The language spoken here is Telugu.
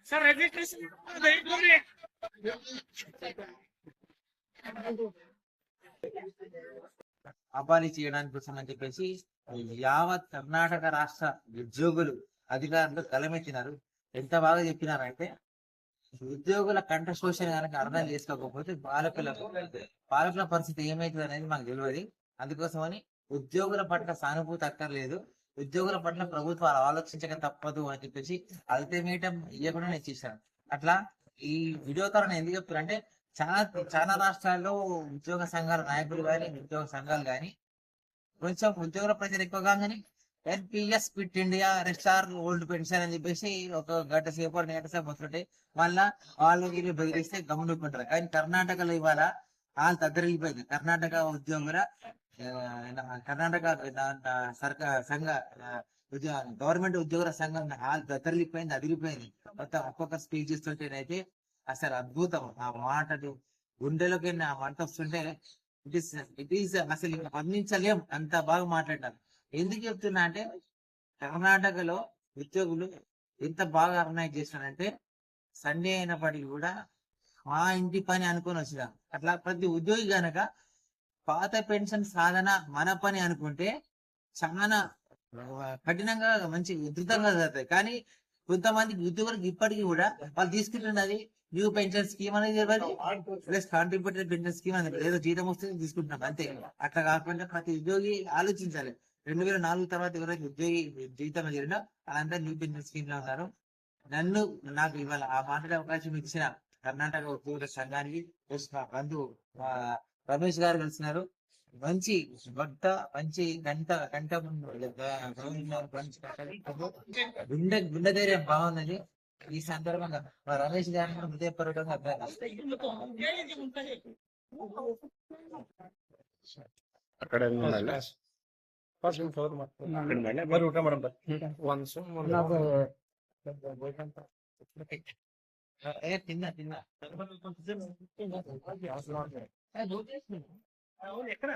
सर रजिस्ट्रेशन అబాలి చేయడానికి కోసం అని చెప్పేసి యావత్ కర్ణాటక రాష్ట్ర ఉద్యోగులు అధికారులు గలమెత్తినారు. ఎంత బాగా చెప్పినారంటే ఉద్యోగుల కంఠ శోషణ కనుక అర్థం చేసుకోకపోతే పాలకుల పరిస్థితి ఏమైతుంది అనేది మాకు తెలియదు. అందుకోసమని ఉద్యోగుల పట్ల సానుభూతి అక్కర్లేదు, ఉద్యోగుల పట్ల ప్రభుత్వాలు ఆలోచించక తప్పదు అని చెప్పేసి అల్టిమేటం ఇవ్వకుండా నేను చేశాను. అట్లా ఈ వీడియో ద్వారా ఎందుకు చెప్తారంటే చాలా చాలా రాష్ట్రాల్లో ఉద్యోగ సంఘాల నాయకులు కానీ ఉద్యోగ సంఘాలు కానీ కొంచెం ఉద్యోగుల ప్రజలు ఎక్కువగా కానీ NPS quit India restore old pension అని చెప్పేసి ఒక గంట సేపు 2 గంటల సేపు వస్తుంటే మళ్ళా వాళ్ళు వీళ్ళు బెదిరిస్తే గమనించుకుంటారు. కానీ కర్ణాటకలో ఇవాళ వాళ్ళు తద్దరిల్లిపోయింది. కర్ణాటక ఉద్యోగుల కర్ణాటక సర్కార్ సంఘ గవర్నమెంట్ ఉద్యోగుల సంఘం వాళ్ళు తద్దరిల్లిపోయింది, అదిరిపోయింది. మొత్తం ఒక్కొక్క స్పీచ్ ఇస్తుంటేనైతే అసలు అద్భుతం. ఆ మాటలు గుండెలోకి ఆ మంట వస్తుంటే ఇట్ ఈస్ అసలు వర్ణించలేం, అంత బాగా మాట్లాడారు. ఎందుకు చెప్తున్నా అంటే కర్ణాటకలో ఉద్యోగులు ఎంత బాగా ఆర్గనైజ్ చేస్తారంటే సండే అయినప్పటికీ కూడా మా ఇంటి పని అనుకొని వచ్చిన అట్లా ప్రతి ఉద్యోగి గనక పాత పెన్షన్ సాధన మన పని అనుకుంటే చాలా కఠినంగా మంచి ఉధృతంగా జరుగుతాయి. కానీ కొంతమంది ఉద్యోగులకు ఇప్పటికీ కూడా వాళ్ళు తీసుకుంటున్నది న్యూ పెన్షన్ స్కీమ్ అనేది తెలియదు, ప్లస్ కాంట్రిబ్యూటరీ పెన్షన్ స్కీమ్ అనేది ఏదో జీతం వస్తే తీసుకుంటున్నాం అంతే. అట్లా కాకుండా ప్రతి ఉద్యోగి ఆలోచించాలి. 2004 తర్వాత ఎవరైతే ఉద్యోగి జీతం జరిగినా వాళ్ళంతా న్యూ పెన్షన్ స్కీమ్ లో ఉన్నారు. నాకు ఇవాళ ఆ మాట్లాడే అవకాశం ఇచ్చిన కర్ణాటక ఉద్యోగుల సంఘానికి నా బంధువు రమేష్ గారు కలిసినారు. మంచి భక్త మంచి గుండె ధైర్యం బాగున్నది. ఈ సందర్భంగా మా రమేష్ గారిని కూడా హృదయపూర్వకంగా అక్కడ తిన్నా తిన్నా ఎక్కడ